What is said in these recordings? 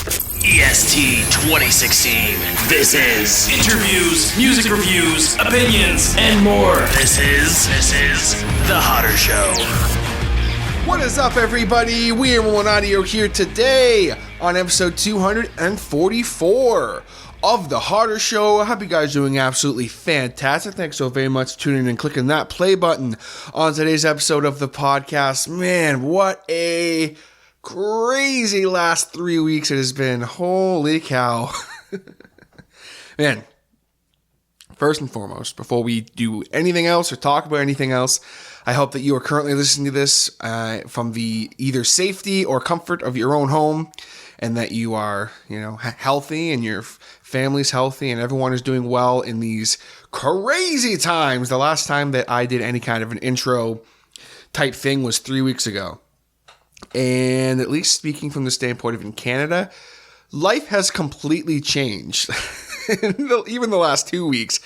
EST 2016. This is interviews, music reviews, opinions, and more. This is The Hodder Show. What is up, everybody? We are One Audio here today on episode 244 of The Hodder Show. I hope you guys are doing absolutely fantastic. Thanks so very much for tuning in and clicking that play button on today's episode of the podcast. Man, what a crazy last 3 weeks it has been. Holy cow. Man, first and foremost, before we do anything else or talk about anything else, I hope that you are currently listening to this from the either safety or comfort of your own home, and that you are, healthy and your family's healthy and everyone is doing well in these crazy times. The last time that I did any kind of an intro type thing was 3 weeks ago. And at least speaking from the standpoint of in Canada, life has completely changed. Even the last 2 weeks.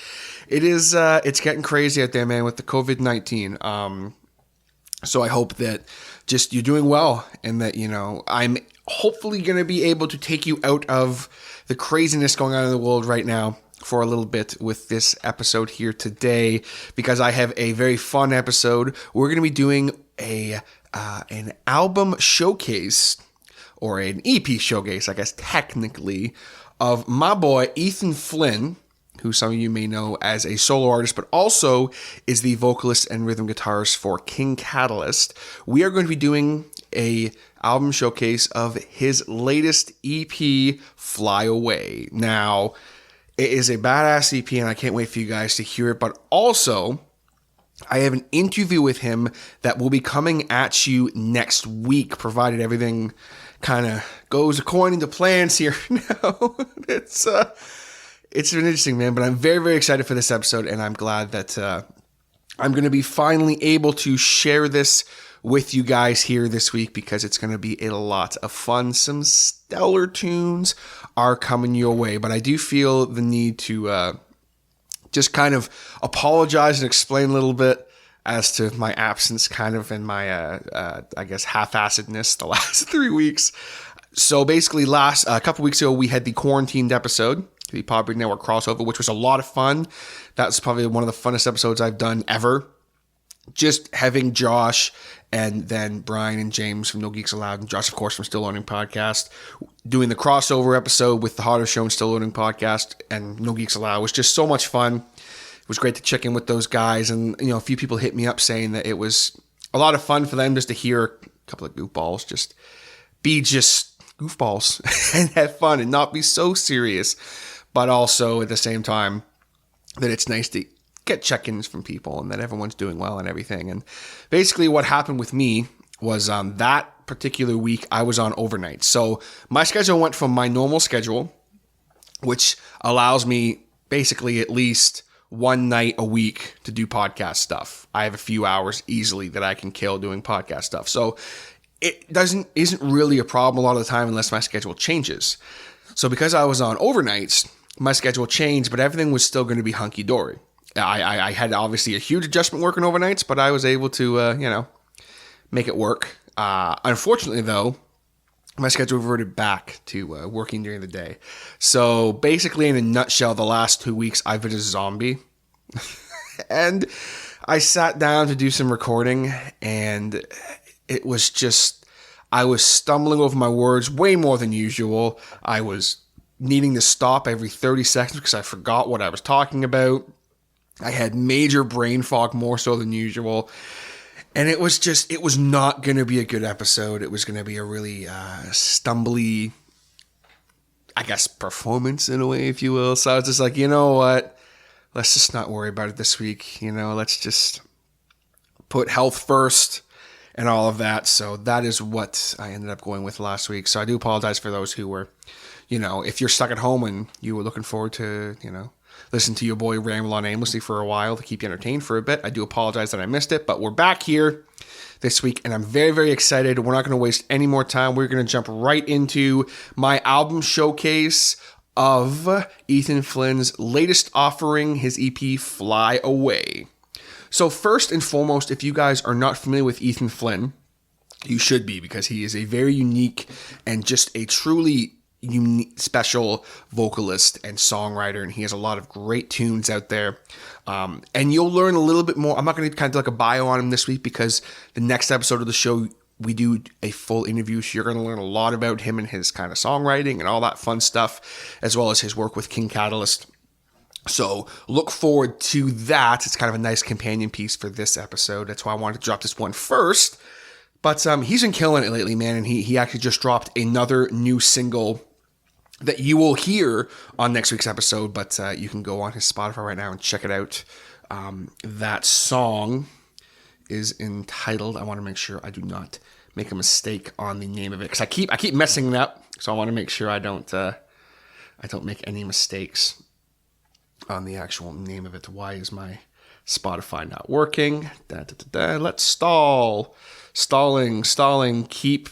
It's getting crazy out there, man, with the COVID-19. So I hope that just you're doing well, and that, I'm hopefully going to be able to take you out of the craziness going on in the world right now for a little bit with this episode here today, because I have a very fun episode. We're going to be doing an album showcase, or an EP showcase, I guess technically, of my boy Ethan Flynn, who some of you may know as a solo artist, but also is the vocalist and rhythm guitarist for King Catalyst. We are going to be doing a album showcase of his latest EP, Fly Away. Now, it is a badass EP, and I can't wait for you guys to hear it, but also I have an interview with him that will be coming at you next week, provided everything kind of goes according to plans here. No, it's been interesting, man, but I'm very, very excited for this episode, and I'm glad that I'm going to be finally able to share this with you guys here this week, because it's going to be a lot of fun. Some stellar tunes are coming your way, but I do feel the need to just kind of apologize and explain a little bit as to my absence kind of and my, I guess, half-assedness the last 3 weeks. So basically a couple weeks ago, we had the quarantined episode, the Pod Break Network crossover, which was a lot of fun. That was probably one of the funnest episodes I've done ever. Just having Josh and then Brian and James from No Geeks Allowed, and Josh, of course, from Still Learning Podcast, doing the crossover episode with the Hodder Show and Still Learning Podcast and No Geeks Allowed was just so much fun. It was great to check in with those guys, and a few people hit me up saying that it was a lot of fun for them just to hear a couple of goofballs just be just goofballs and have fun and not be so serious, but also at the same time that it's nice to get check-ins from people and that everyone's doing well and everything. And basically what happened with me was that particular week I was on overnight. So my schedule went from my normal schedule, which allows me basically at least one night a week to do podcast stuff. I have a few hours easily that I can kill doing podcast stuff. So it isn't really a problem a lot of the time unless my schedule changes. So because I was on overnights, my schedule changed, but everything was still going to be hunky-dory. I had obviously a huge adjustment working overnights, but I was able to, make it work. Unfortunately, though, my schedule reverted back to working during the day. So basically, in a nutshell, the last 2 weeks, I've been a zombie. And I sat down to do some recording, and it was just, I was stumbling over my words way more than usual. I was needing to stop every 30 seconds because I forgot what I was talking about. I had major brain fog, more so than usual. And it was not going to be a good episode. It was going to be a really stumbly, I guess, performance in a way, if you will. So I was just like, you know what? Let's just not worry about it this week. Let's just put health first and all of that. So that is what I ended up going with last week. So I do apologize for those who were, if you're stuck at home and you were looking forward to, listen to your boy ramble on aimlessly for a while to keep you entertained for a bit. I do apologize that I missed it, but we're back here this week, and I'm very, very excited. We're not going to waste any more time. We're going to jump right into my album showcase of Ethan Flynn's latest offering, his EP, Fly Away. So first and foremost, if you guys are not familiar with Ethan Flynn, you should be, because he is a very unique and just a truly unique, special vocalist and songwriter, and he has a lot of great tunes out there. And you'll learn a little bit more. I'm not going to kind of do like a bio on him this week because the next episode of the show, we do a full interview, so you're going to learn a lot about him and his kind of songwriting and all that fun stuff, as well as his work with King Catalyst. So look forward to that. It's kind of a nice companion piece for this episode. That's why I wanted to drop this one first. But he's been killing it lately, man, and he actually just dropped another new single that you will hear on next week's episode, but you can go on his Spotify right now and check it out. That song is entitled, I want to make sure I do not make a mistake on the name of it, because I keep messing it up, so I want to make sure I don't make any mistakes on the actual name of it. Why is my Spotify not working? Let's stall. Stalling. Keep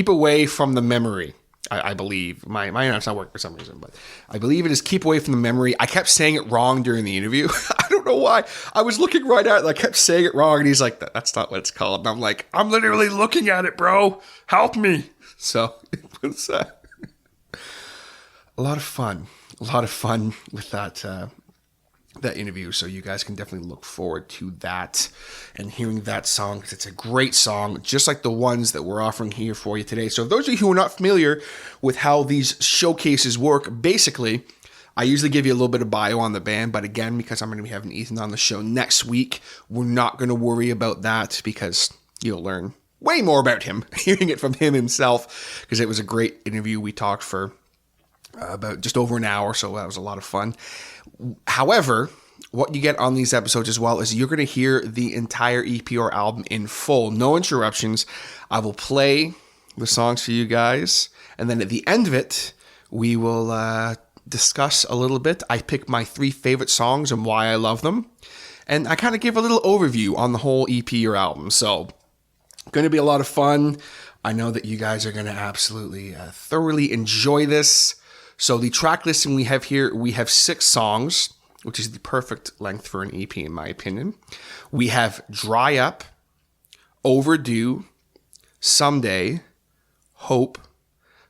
away from the memory. I believe my internet's not working for some reason, but I believe it is keep away from the memory. I kept saying it wrong during the interview. I don't know why. I was looking right at it. I kept saying it wrong, and he's like, "That's not what it's called." And I'm like, "I'm literally looking at it, bro. Help me." So it was a lot of fun. A lot of fun with that interview, so you guys can definitely look forward to that and hearing that song, because it's a great song, just like the ones that we're offering here for you today. So those of you who are not familiar with how these showcases work, basically, I usually give you a little bit of bio on the band, but again, because I'm going to be having Ethan on the show next week, we're not going to worry about that, because you'll learn way more about him, hearing it from him himself, because it was a great interview. We talked for about just over an hour, so that was a lot of fun. However, what you get on these episodes as well is you're going to hear the entire EP or album in full, no interruptions. I will play the songs for you guys, and then at the end of it, we will discuss a little bit. I pick my 3 favorite songs and why I love them, and I kind of give a little overview on the whole EP or album. So, going to be a lot of fun. I know that you guys are going to absolutely thoroughly enjoy this. So the track listing we have here, we have 6 songs, which is the perfect length for an EP in my opinion. We have Dry Up, Overdue, Someday, Hope,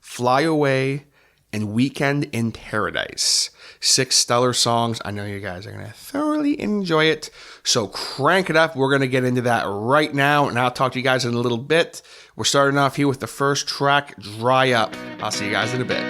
Fly Away, and Weekend in Paradise. 6 stellar songs. I know you guys are going to thoroughly enjoy it. So crank it up. We're going to get into that right now, and I'll talk to you guys in a little bit. We're starting off here with the first track, Dry Up. I'll see you guys in a bit.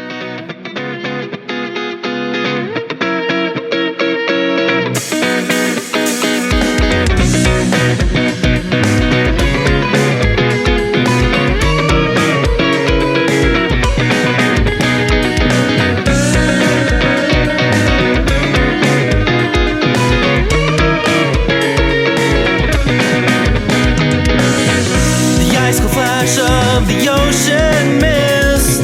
Of the ocean mist,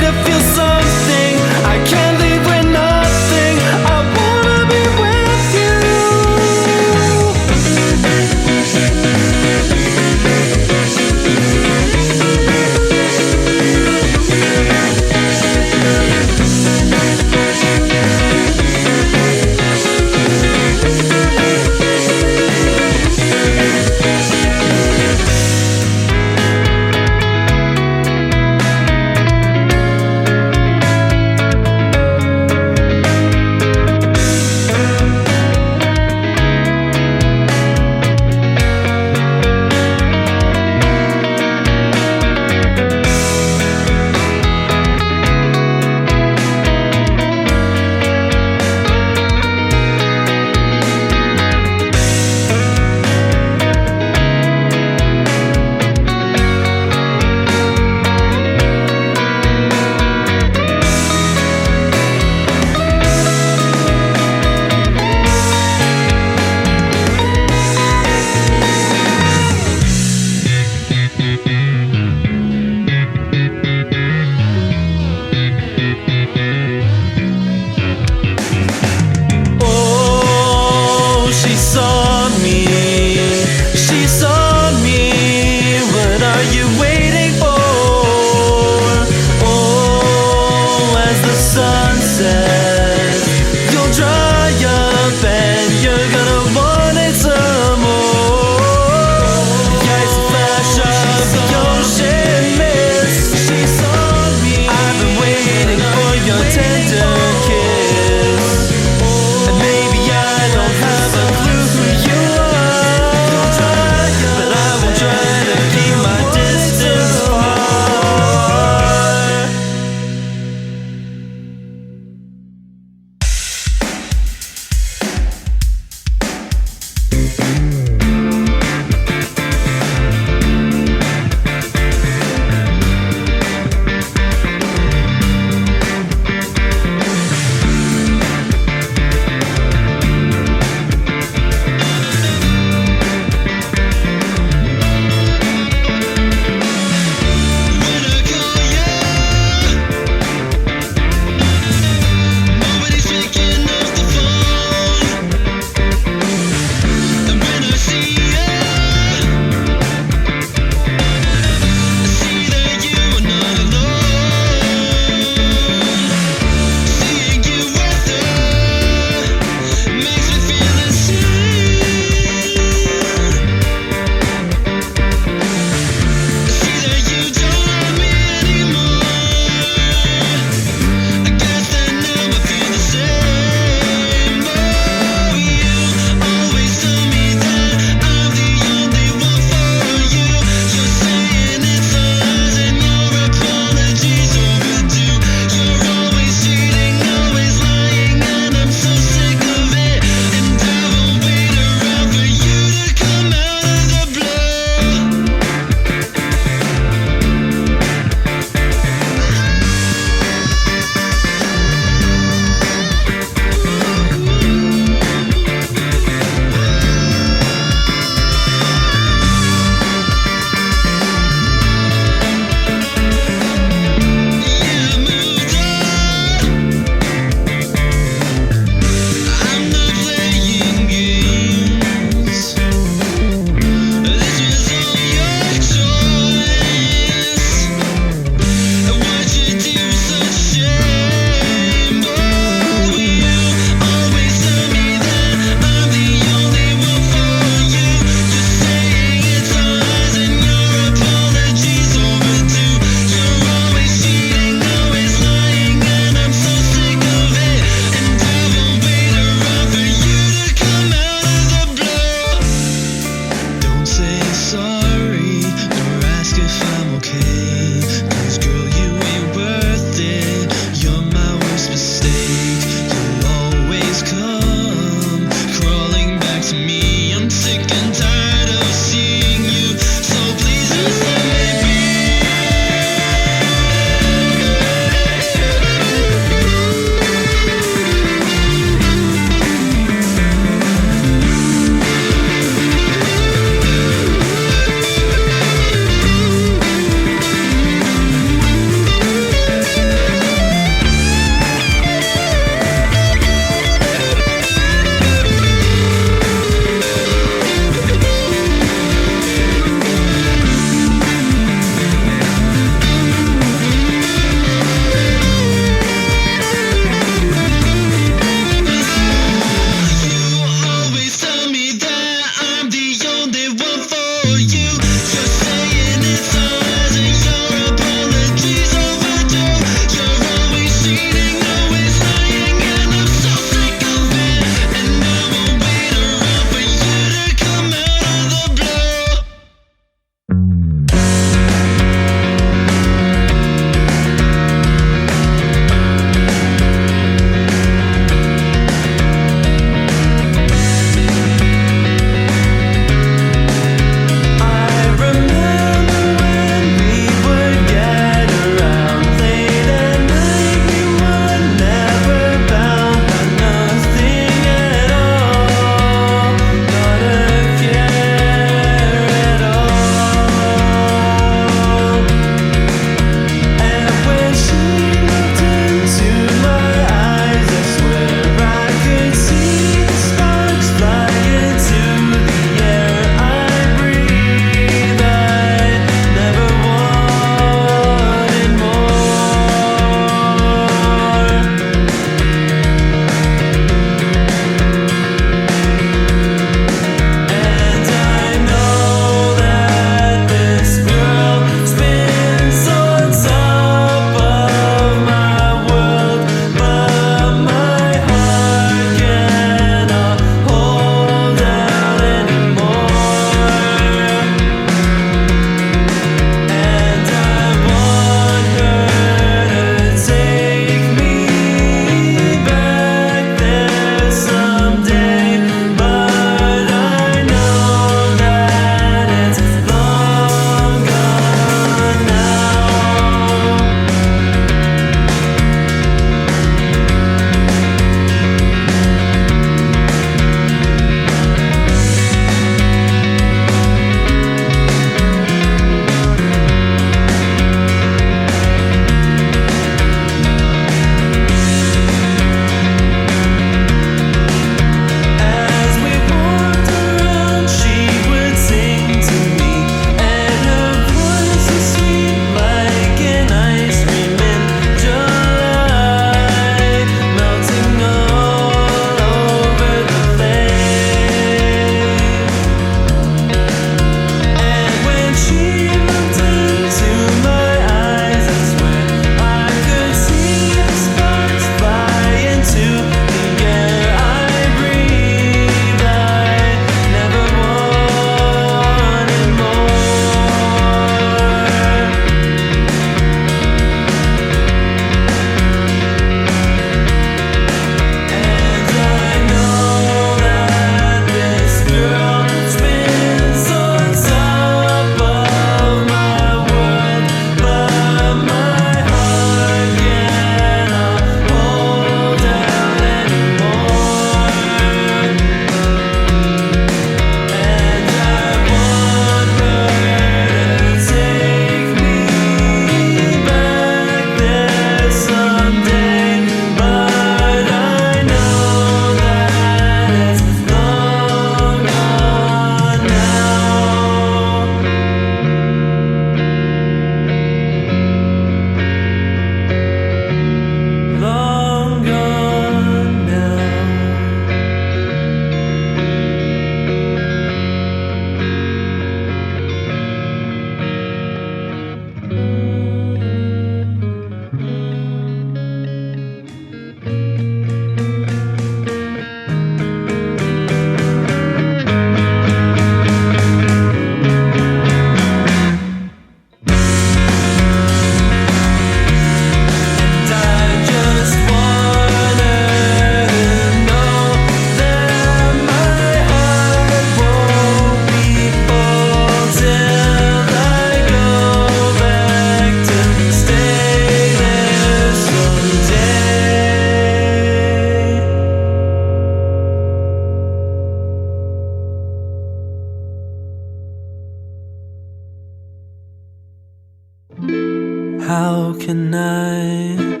can I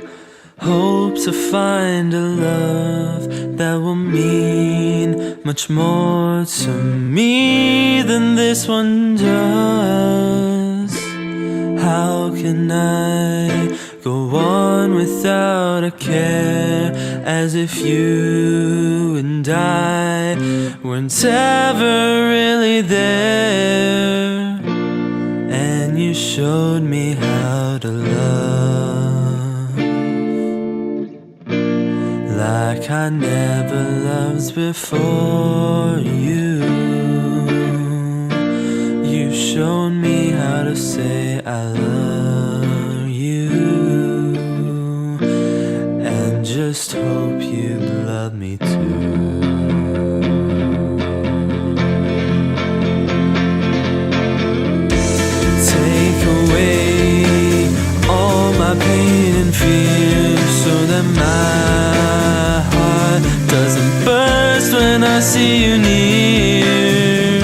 hope to find a love that will mean much more to me than this one does? How can I go on without a care, as if you and I weren't ever really there? And you showed me how to love like I never loved before you. You showed me how to say I love you, and just hope you love me too. Take away all my pain and fear, so that my heart doesn't burst when I see you near.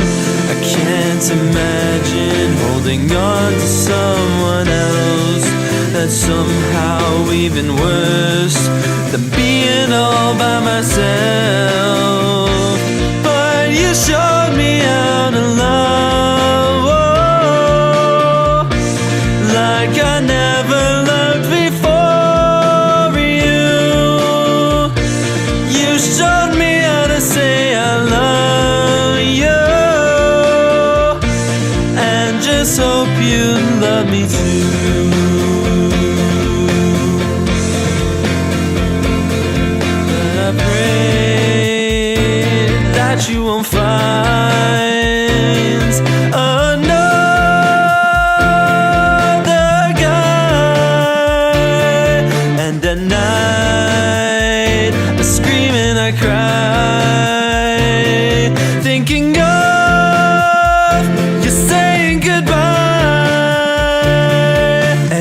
I can't imagine holding on to someone else. That's somehow even worse than being all by myself. But you showed me how to love, oh, like I never loved before you. You showed me how to say I love you, and just hope you love me too. But I pray that you won't find another guy. And at night, I scream and I cry, thinking of you saying goodbye.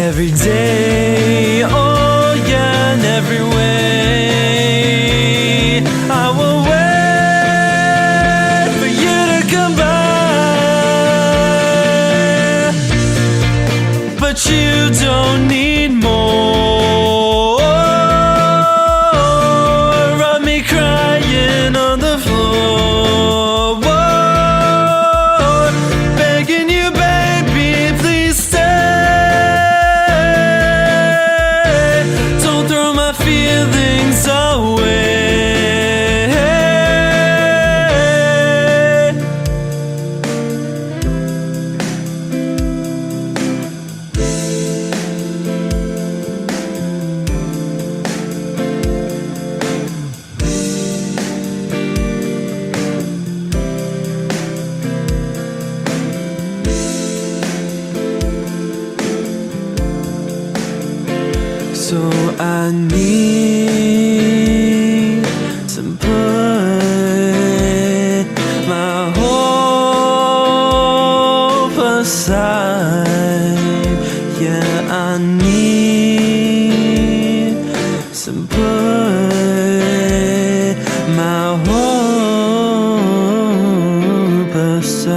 Every day, oh yeah, in every way, I will wait for you to come by. But you don't need more of me crying on the floor, whoa, begging you, baby, please stay. Don't throw my feelings away. So I need to put my hope aside. Yeah, I need to put my hope aside.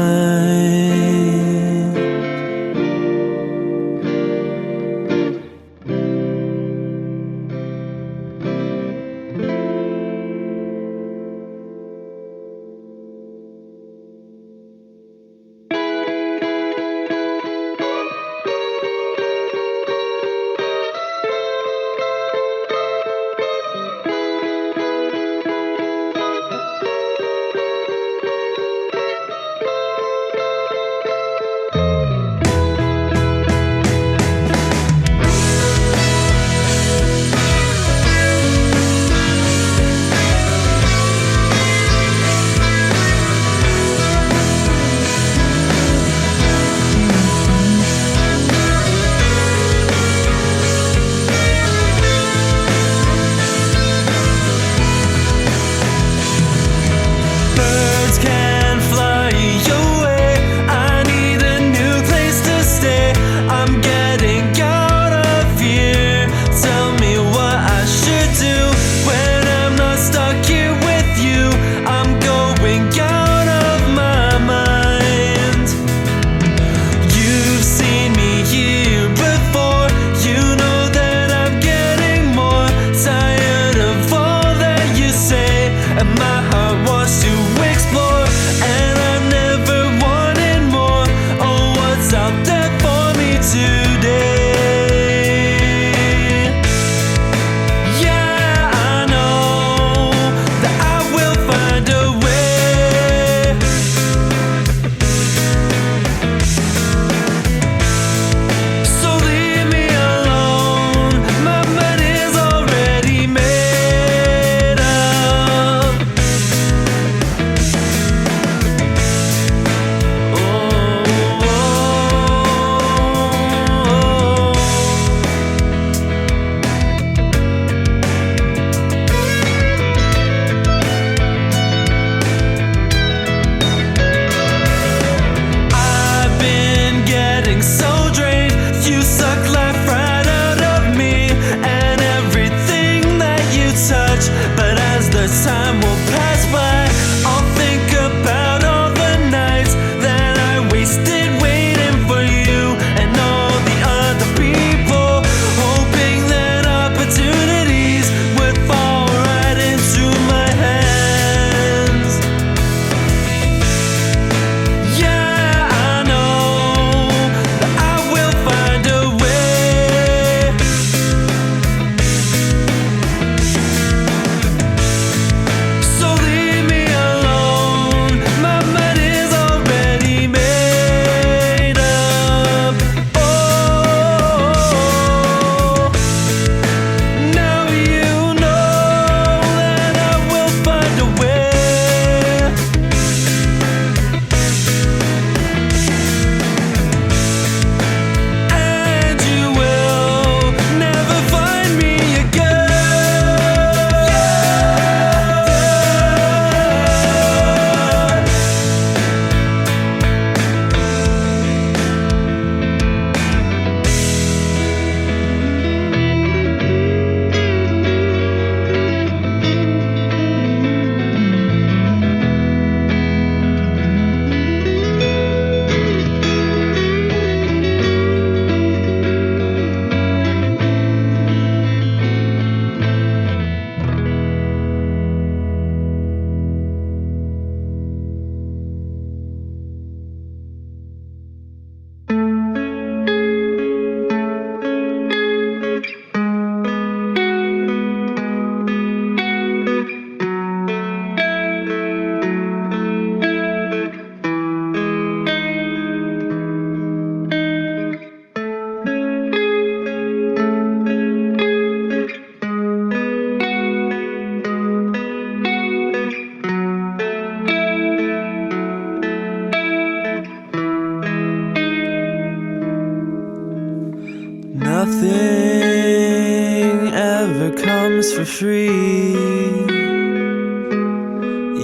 this for free.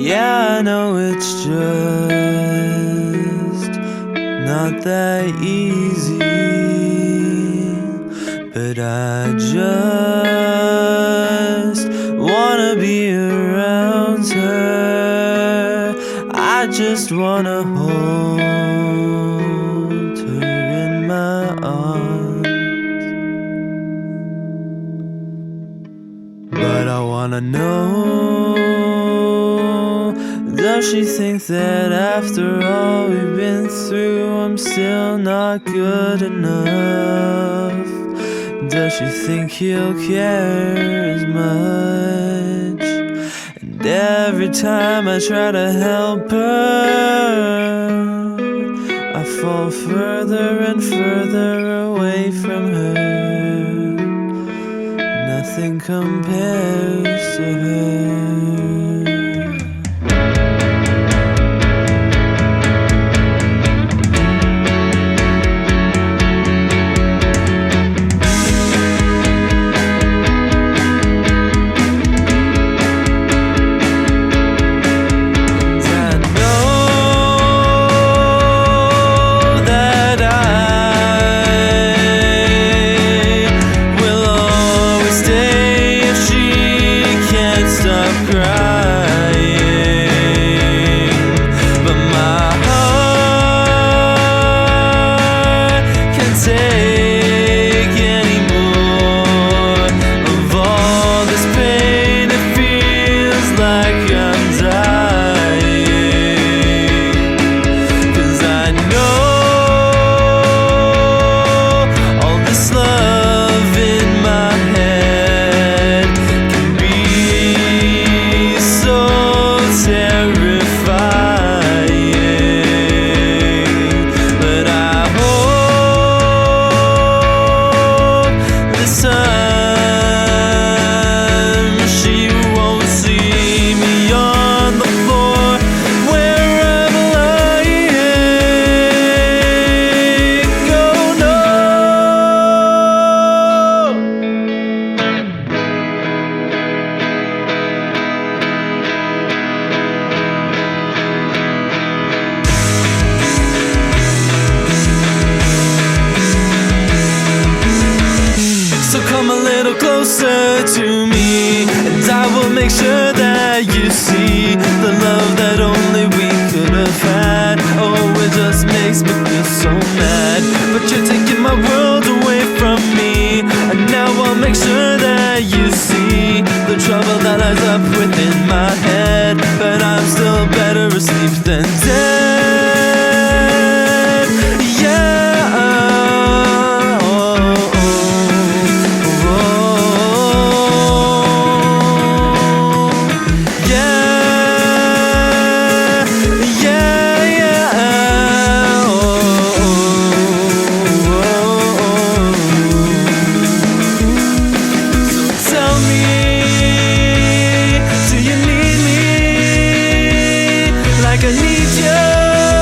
Yeah, I know it's just not that easy, but I just wanna be around her. I just wanna hold her in my arms. But I wanna know, does she think that after all we've been through I'm still not good enough? Does she think he'll care as much? And every time I try to help her, I fall further and further away from her. Nothing compares to her. Closer to me, and I will make sure that you see the love that only we could have had. Oh, it just makes me feel so mad, but you're taking my world away from me, and now I'll make sure that you see the trouble that lies up within my head. But I'm still better asleep than dead. Yeah. I need you.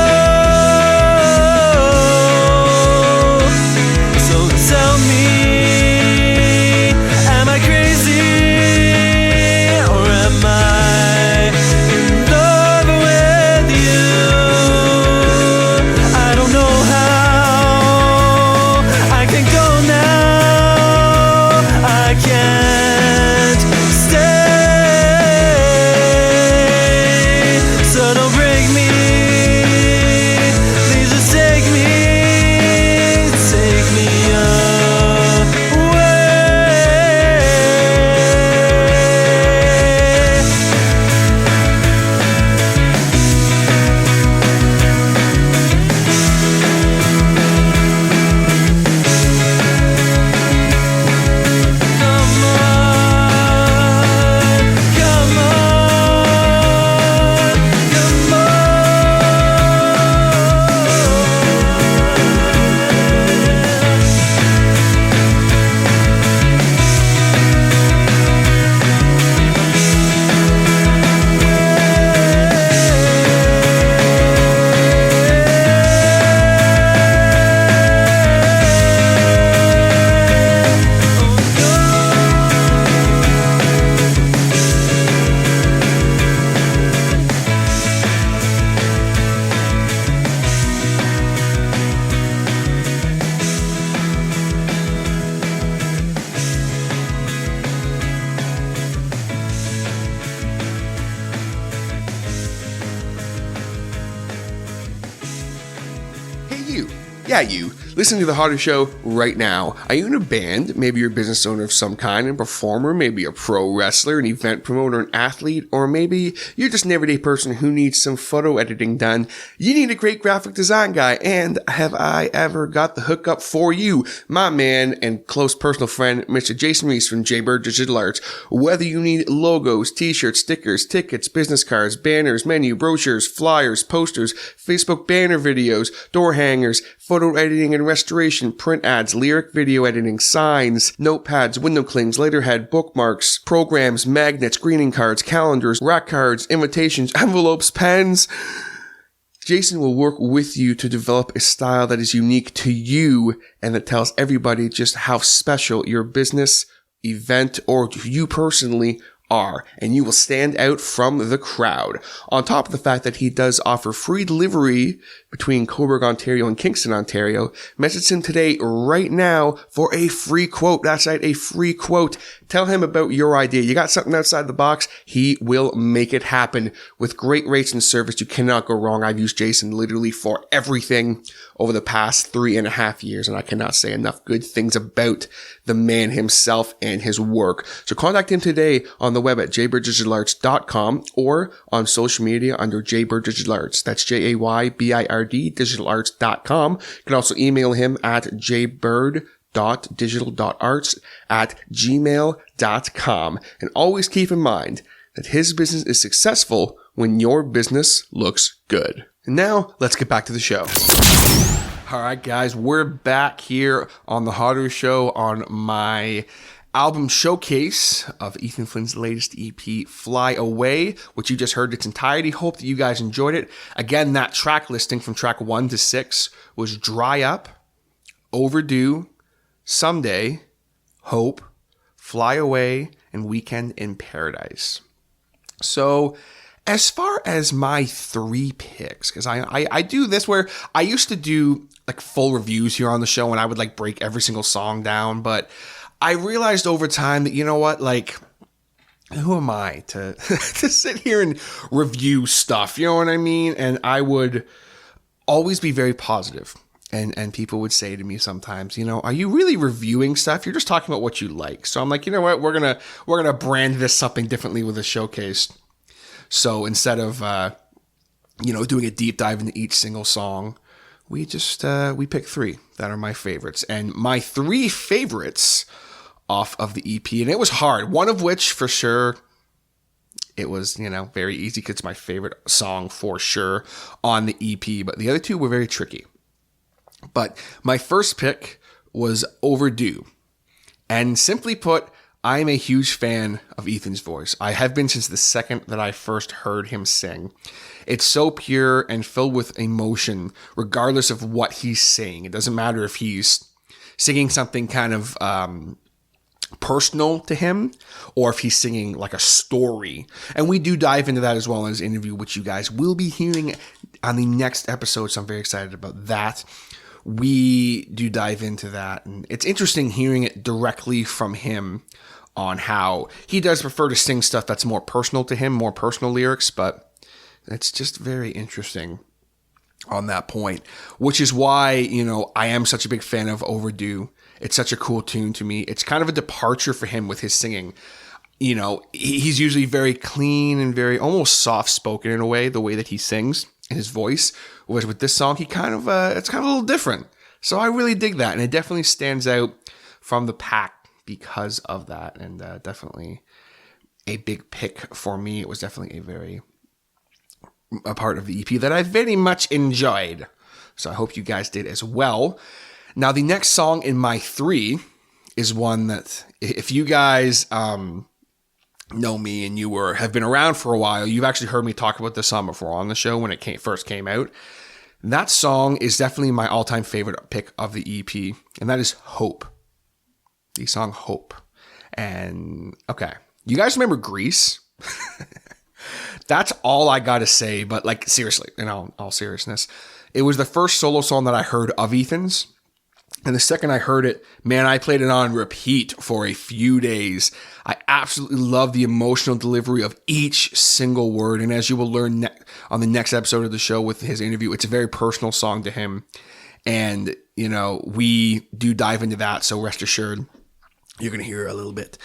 Yeah, you. Listen to The Hodder Show right now. Are you in a band? Maybe you're a business owner of some kind, a performer, maybe a pro wrestler, an event promoter, an athlete, or maybe you're just an everyday person who needs some photo editing done. You need a great graphic design guy, and have I ever got the hookup for you? My man and close personal friend, Mr. Jason Reese from Jaybird Digital Arts. Whether you need logos, t-shirts, stickers, tickets, business cards, banners, menu, brochures, flyers, posters, Facebook banner videos, door hangers, photo editing and restoration, print ads, lyric video editing, signs, notepads, window clings, letterhead, bookmarks, programs, magnets, greeting cards, calendars, rack cards, invitations, envelopes, pens. Jason will work with you to develop a style that is unique to you and that tells everybody just how special your business, event, or you personally are, and you will stand out from the crowd. On top of the fact that he does offer free delivery between Cobourg, Ontario and Kingston, Ontario, message him today right now for a free quote. That's right, a free quote. Tell him about your idea. You got something outside the box, he will make it happen. With great rates and service, you cannot go wrong. I've used Jason literally for everything over the past 3.5 years, and I cannot say enough good things about the man himself and his work. So contact him today on the web at jaybirddigitalarts.com or on social media under Jaybird Digital Arts. That's JAYBIRD digitalarts.com. You can also email him at jaybird.digital.arts@gmail.com. And always keep in mind that his business is successful when your business looks good. And now let's get back to the show. All right, guys, we're back here on the Hodder Show on my album showcase of Ethan Flynn's latest EP, Fly Away, which you just heard its entirety. Hope that you guys enjoyed it. Again, that track listing from track 1 to 6 was Dry Up, Overdue, Someday, Hope, Fly Away, and Weekend in Paradise. So as far as my 3 picks, because I do this where I used to do like full reviews here on the show and I would like break every single song down, but I realized over time that, you know what, like, who am I to to sit here and review stuff, you know what I mean? And I would always be very positive. And people would say to me sometimes, you know, are you really reviewing stuff? You're just talking about what you like. So I'm like, you know what, we're gonna brand this something differently with a showcase. So instead of doing a deep dive into each single song, we just we pick 3 that are my favorites. And my 3 favorites off of the EP, and it was hard. One of which, for sure, it was, very easy because it's my favorite song for sure on the EP. But the other 2 were very tricky. But my first pick was Overdue. And simply put, I'm a huge fan of Ethan's voice. I have been since the second that I first heard him sing. It's so pure and filled with emotion, regardless of what he's saying. It doesn't matter if he's singing something kind of personal to him or if he's singing like a story. And we do dive into that as well in his interview, which you guys will be hearing on the next episode. So I'm very excited about that. We do dive into that, and it's interesting hearing it directly from him on how he does prefer to sing stuff that's more personal to him, more personal lyrics, but it's just very interesting on that point, which is why, I am such a big fan of Overdue. It's such a cool tune to me. It's kind of a departure for him with his singing. He's usually very clean and very almost soft-spoken in a way, the way that he sings in his voice. Whereas with this song, it's kind of a little different. So I really dig that. And it definitely stands out from the pack because of that. And definitely a big pick for me. It was definitely a part of the EP that I very much enjoyed. So I hope you guys did as well. Now, the next song in my 3 is one that if you guys know me and have been around for a while, you've actually heard me talk about this song before on the show when it first came out. That song is definitely my all-time favorite pick of the EP, and that is Hope. The song Hope. And, okay, you guys remember Grease? That's all I gotta say, but like, seriously, in all seriousness, it was the first solo song that I heard of Ethan's. And the second I heard it, man, I played it on repeat for a few days. I absolutely love the emotional delivery of each single word. And as you will learn on the next episode of the show with his interview, it's a very personal song to him. And we do dive into that. So rest assured, you're going to hear a little bit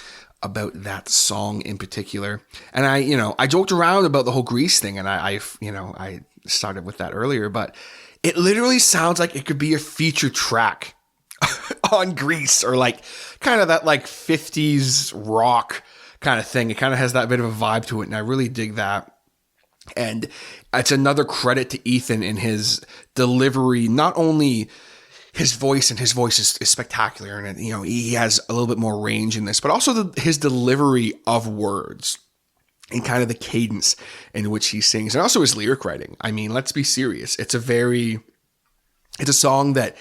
about that song in particular. And I joked around about the whole Grease thing, and I started with that earlier, but it literally sounds like it could be a feature track on Grease, or like kind of that like 50s rock kind of thing. It kind of has that bit of a vibe to it, and I really dig that. And it's another credit to Ethan in his delivery, not only his voice, and his voice is spectacular, and he has a little bit more range in this, but also his delivery of words and kind of the cadence in which he sings, and also his lyric writing. I mean, let's be serious. It's a song that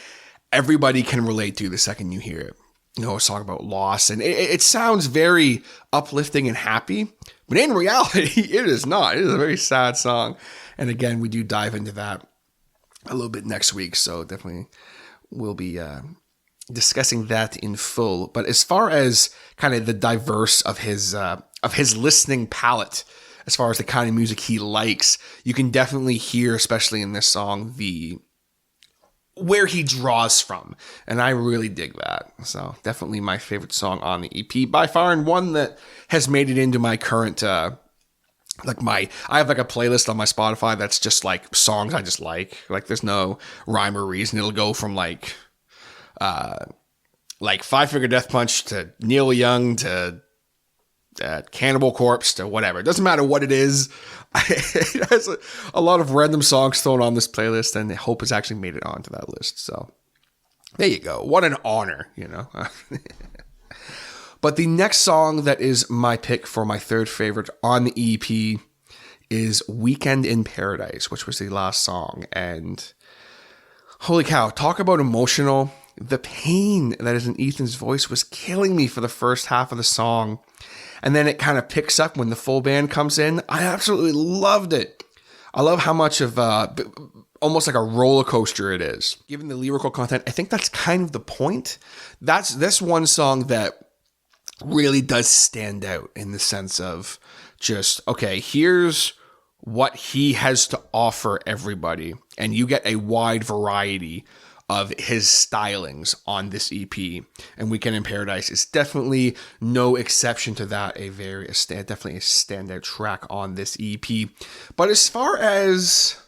everybody can relate to the second you hear it. A song about loss, and it sounds very uplifting and happy, but in reality, it is not. It is a very sad song. And again, we do dive into that a little bit next week, so definitely we'll be discussing that in full. But as far as kind of the diverse of his listening palette, as far as the kind of music he likes, you can definitely hear, especially in this song, where he draws from. And I really dig that. So definitely my favorite song on the EP by far, and one that has made it into my current, I have like a playlist on my Spotify that's just like songs I just like. Like there's no rhyme or reason. It'll go from like Five Finger Death Punch to Neil Young to Cannibal Corpse to whatever. It doesn't matter what it is. It has a lot of random songs thrown on this playlist, and I hope it's actually made it onto that list. So there you go. What an honor, But the next song that is my pick for my third favorite on the EP is Weekend in Paradise, which was the last song. And holy cow, talk about emotional. The pain that is in Ethan's voice was killing me for the first half of the song. And then it kind of picks up when the full band comes in. I absolutely loved it. I love how much of almost like a roller coaster it is. Given the lyrical content, I think that's kind of the point. That's one song that really does stand out in the sense of just, okay, here's what he has to offer everybody. And you get a wide variety of his stylings on this EP, and Weekend in Paradise is definitely no exception to that. Definitely a standout track on this EP. But as far as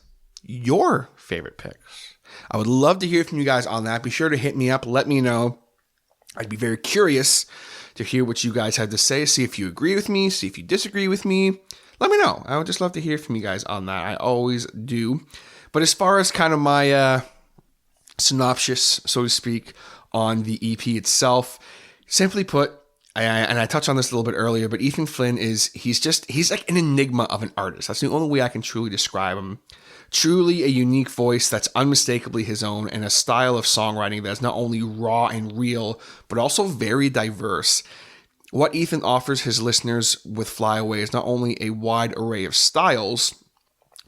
your favorite picks, I would love to hear from you guys on that. Be sure to hit me up. Let me know. I'd be very curious to hear what you guys have to say. See if you agree with me. See if you disagree with me. Let me know. I would just love to hear from you guys on that. I always do. But as far as kind of my synopsis, so to speak, on the EP itself, simply put, and I touched on this a little bit earlier, but Ethan Flynn he's like an enigma of an artist. That's the only way I can truly describe him. Truly a unique voice that's unmistakably his own, and a style of songwriting that is not only raw and real, but also very diverse. What Ethan offers his listeners with Fly Away is not only a wide array of styles,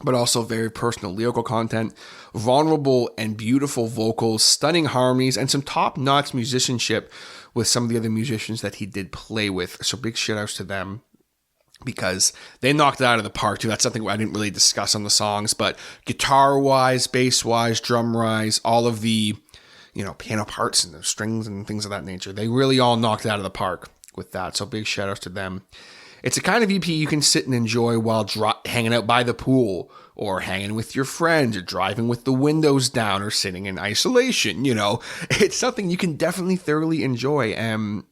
but also very personal lyrical content, vulnerable and beautiful vocals, stunning harmonies, and some top-notch musicianship with some of the other musicians that he did play with. So big shout-outs to them, because they knocked it out of the park too. That's something I didn't really discuss on the songs, but guitar-wise, bass-wise, drum-wise, all of the piano parts and the strings and things of that nature, they really all knocked it out of the park with that. So big shout-outs to them. It's a kind of EP you can sit and enjoy while hanging out by the pool, or hanging with your friends, or driving with the windows down, or sitting in isolation. It's something you can definitely thoroughly enjoy, and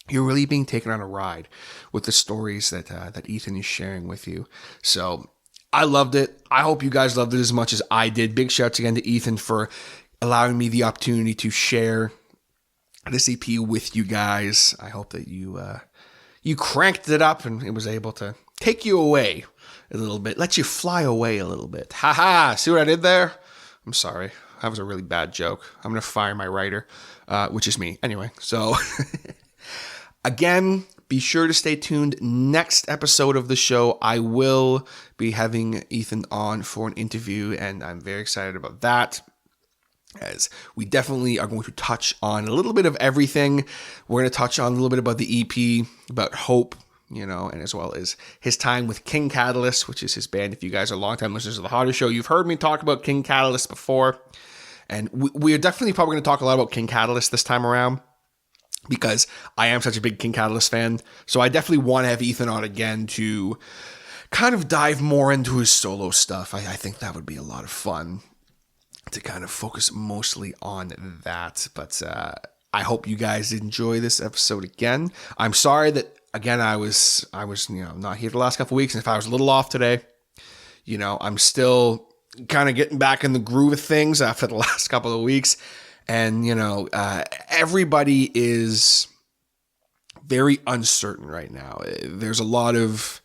you're really being taken on a ride with the stories that Ethan is sharing with you. So I loved it. I hope you guys loved it as much as I did. Big shouts again to Ethan for allowing me the opportunity to share this EP with you guys. I hope that you cranked it up and it was able to take you away a little bit, let you fly away a little bit. Ha! See what I did there? I'm sorry. That was a really bad joke. I'm going to fire my writer, which is me. Anyway, so again, be sure to stay tuned. Next episode of the show, I will be having Ethan on for an interview, and I'm very excited about that, as we definitely are going to touch on a little bit of everything. We're going to touch on a little bit about the EP, about hope, and as well as his time with King Catalyst, which is his band. If you guys are longtime listeners of the Hodder Show, you've heard me talk about King Catalyst before. And we are definitely probably going to talk a lot about King Catalyst this time around, because I am such a big King Catalyst fan. So I definitely want to have Ethan on again to kind of dive more into his solo stuff. I think that would be a lot of fun to kind of focus mostly on that. But I hope you guys enjoy this episode again. I'm sorry that, again, I was not here the last couple of weeks. And if I was a little off today, I'm still kind of getting back in the groove of things after the last couple of weeks. And, everybody is very uncertain right now. There's a lot of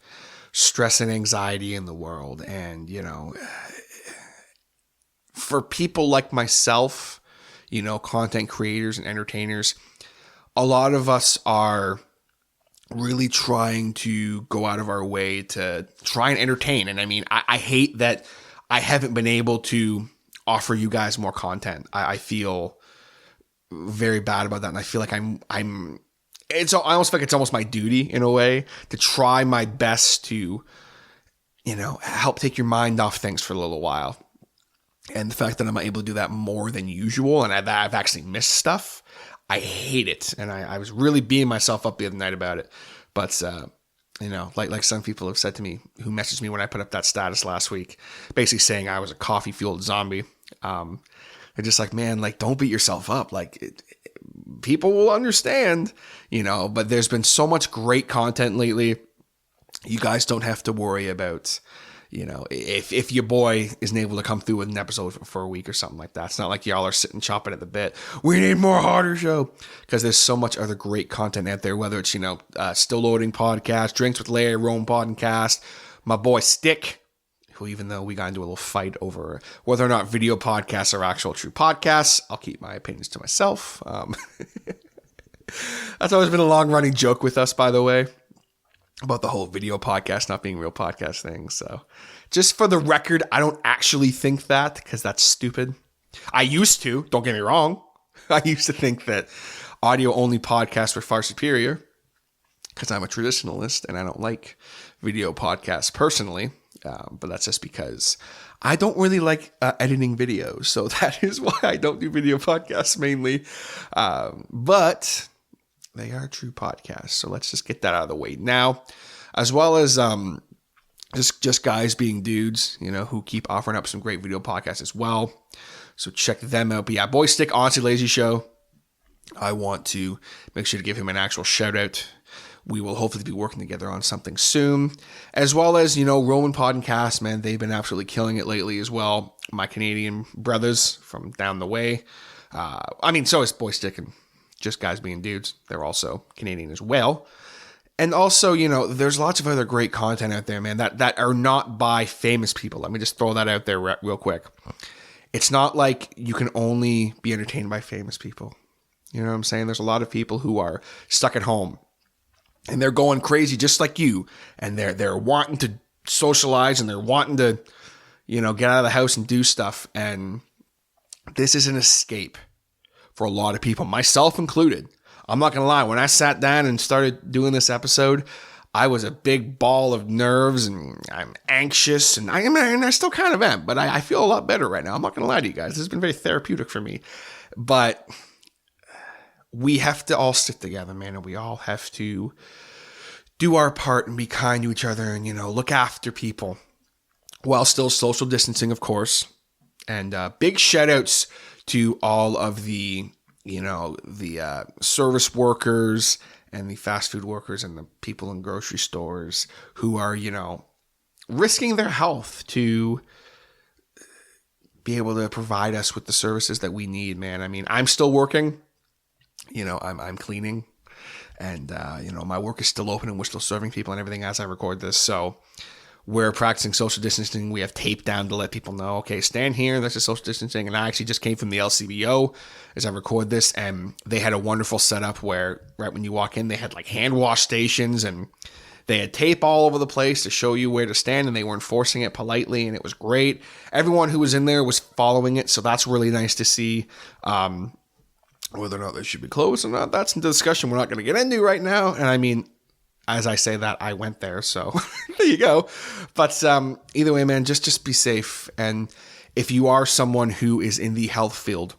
stress and anxiety in the world. And, for people like myself, content creators and entertainers, a lot of us are really trying to go out of our way to try and entertain. And I mean, I hate that I haven't been able to offer you guys more content. I feel very bad about that. And I feel like I almost feel like it's almost my duty in a way to try my best to, help take your mind off things for a little while. And the fact that I'm able to do that more than usual, and I've actually missed stuff, I hate it. And I was really beating myself up the other night about it. But, like some people have said to me who messaged me when I put up that status last week, basically saying I was a coffee-fueled zombie. They're just like, man, like, don't beat yourself up. Like, people will understand, but there's been so much great content lately. You guys don't have to worry about, if your boy isn't able to come through with an episode for a week or something like that. It's not like y'all are sitting chopping at the bit. We need more Hodder show, because there's so much other great content out there, whether it's, Still Loading podcast, Drinks with Larry Rome podcast, my boy Stick, who, even though we got into a little fight over whether or not video podcasts are actual true podcasts, I'll keep my opinions to myself. That's always been a long running joke with us, by the way, about the whole video podcast not being real podcast thing. So just for the record, I don't actually think that, because that's stupid. I used to, don't get me wrong. I used to think that audio only podcasts were far superior, because I'm a traditionalist and I don't like video podcasts personally. But that's just because I don't really like editing videos. So that is why I don't do video podcasts mainly. But they are true podcasts. So let's just get that out of the way now, as well as just guys being dudes, who keep offering up some great video podcasts as well. So check them out. But yeah, Boy Stick, Honestly Lazy Show. I want to make sure to give him an actual shout out. We will hopefully be working together on something soon, as well as, Roman Podcast, man, they've been absolutely killing it lately as well. My Canadian brothers from down the way. So is Boy Stick and Just Guys Being Dudes. They're also Canadian as well. And also, there's lots of other great content out there, man, that are not by famous people. Let me just throw that out there real quick. It's not like you can only be entertained by famous people. You know what I'm saying? There's a lot of people who are stuck at home, and they're going crazy just like you. And they're wanting to socialize, and they're wanting to, get out of the house and do stuff. And this is an escape for a lot of people, myself included. I'm not going to lie. When I sat down and started doing this episode, I was a big ball of nerves, and I'm anxious, and I still kind of am, but I feel a lot better right now. I'm not going to lie to you guys. This has been very therapeutic for me. But we have to all stick together, man, and we all have to do our part and be kind to each other and, look after people while still social distancing, of course. And big shout outs to all of the, the service workers and the fast food workers and the people in grocery stores who are, risking their health to be able to provide us with the services that we need, man. I mean, I'm still working. I'm cleaning, and, my work is still open, and we're still serving people and everything as I record this. So we're practicing social distancing. We have tape down to let people know, okay, stand here. This is social distancing. And I actually just came from the LCBO as I record this, and they had a wonderful setup where right when you walk in, they had like hand wash stations, and they had tape all over the place to show you where to stand, and they were enforcing it politely, and it was great. Everyone who was in there was following it, so that's really nice to see. Whether or not they should be closed or not, that's a discussion we're not going to get into right now. And I mean, as I say that, I went there, so there you go. But either way, man, just be safe. And if you are someone who is in the health field,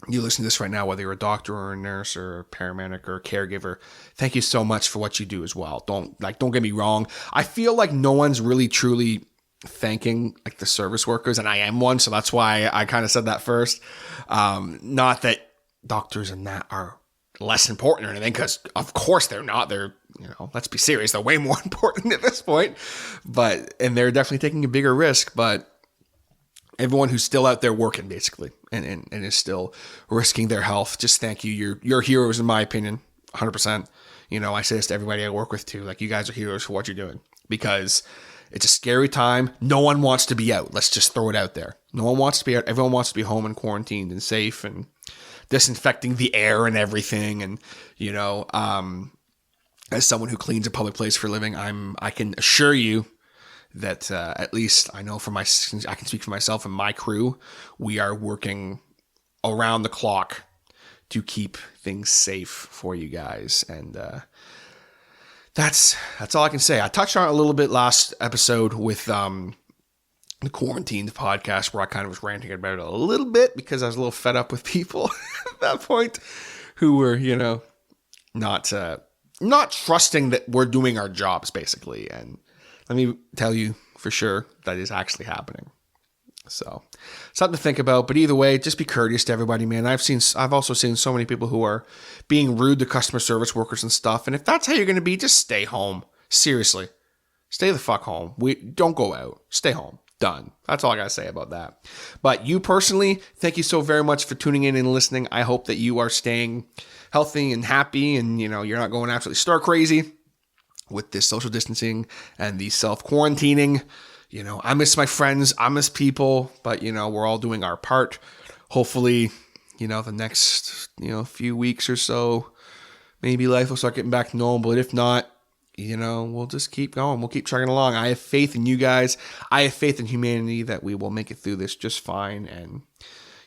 you listen to this right now, whether you're a doctor or a nurse or a paramedic or a caregiver, thank you so much for what you do as well. Don't get me wrong. I feel like no one's really truly thanking like the service workers, and I am one, so that's why I kind of said that first. Not that doctors and that are less important or anything, because of course they're not. They're, let's be serious, they're way more important at this point. And they're definitely taking a bigger risk, but everyone who's still out there working basically and is still risking their health, just thank you. You're heroes in my opinion, 100%. I say this to everybody I work with too, like, you guys are heroes for what you're doing, because it's a scary time. No one wants to be out. Let's just throw it out there. No one wants to be out. Everyone wants to be home and quarantined and safe and disinfecting the air and everything. And, as someone who cleans a public place for a living, I can assure you that at least I know I can speak for myself and my crew, we are working around the clock to keep things safe for you guys. And that's all I can say. I touched on it a little bit last episode with the Quarantined podcast, where I kind of was ranting about it a little bit because I was a little fed up with people at that point who were, not trusting that we're doing our jobs basically. And let me tell you for sure that is actually happening. So something to think about, but either way, just be courteous to everybody, man. I've also seen so many people who are being rude to customer service workers and stuff. And if that's how you're going to be, just stay home. Seriously, stay the fuck home. Don't go out. Stay home. Done. That's all I got to say about that. But you personally, thank you so very much for tuning in and listening. I hope that you are staying healthy and happy, and you're not going absolutely star crazy with this social distancing and the self-quarantining. I miss my friends, I miss people, but we're all doing our part. Hopefully, the next, few weeks or so, maybe life will start getting back to normal. But if not, we'll just keep going. We'll keep chugging along. I have faith in you guys. I have faith in humanity that we will make it through this just fine. And,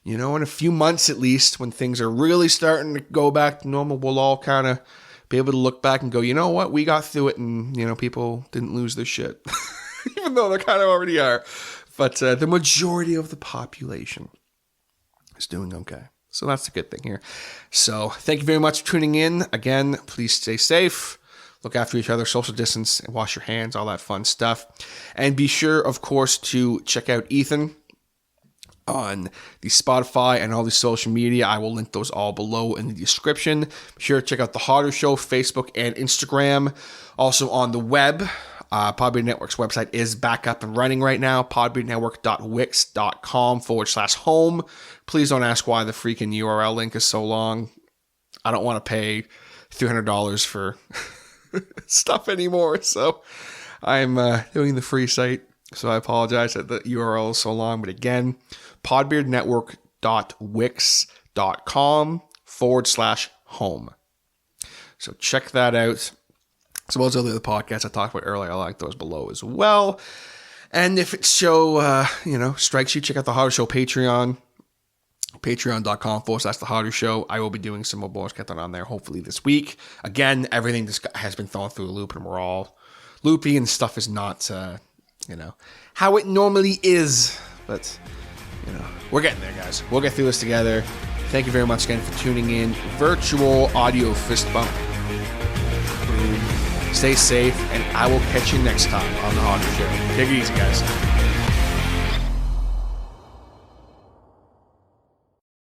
in a few months at least, when things are really starting to go back to normal, we'll all kind of be able to look back and go, you know what, we got through it, and, people didn't lose their shit. Even though they kind of already are. But the majority of the population is doing okay. So that's the good thing here. So thank you very much for tuning in. Again, please stay safe. Look after each other, social distance, and wash your hands, all that fun stuff. And be sure, of course, to check out Ethan on the Spotify and all the social media. I will link those all below in the description. Be sure to check out the Hodder Show, Facebook and Instagram. Also on the web, Podbean Network's website is back up and running right now. podbeannetwork.wix.com/home. Please don't ask why the freaking URL link is so long. I don't want to pay $300 for stuff anymore. So I'm doing the free site. So I apologize that the URL is so long. But again, podbeannetwork.wix.com/home. So check that out. As well as other podcasts I talked about earlier, I like those below as well. And if it strikes you, check out the Hodder Show Patreon. Patreon.com/The Hodder Show. I will be doing some more bonus content on there hopefully this week. Again, everything just has been thrown through a loop, and we're all loopy, and stuff is not, how it normally is. But, we're getting there, guys. We'll get through this together. Thank you very much again for tuning in. Virtual audio fist bump. Stay safe, and I will catch you next time on The Hodder Show. Take it easy, guys.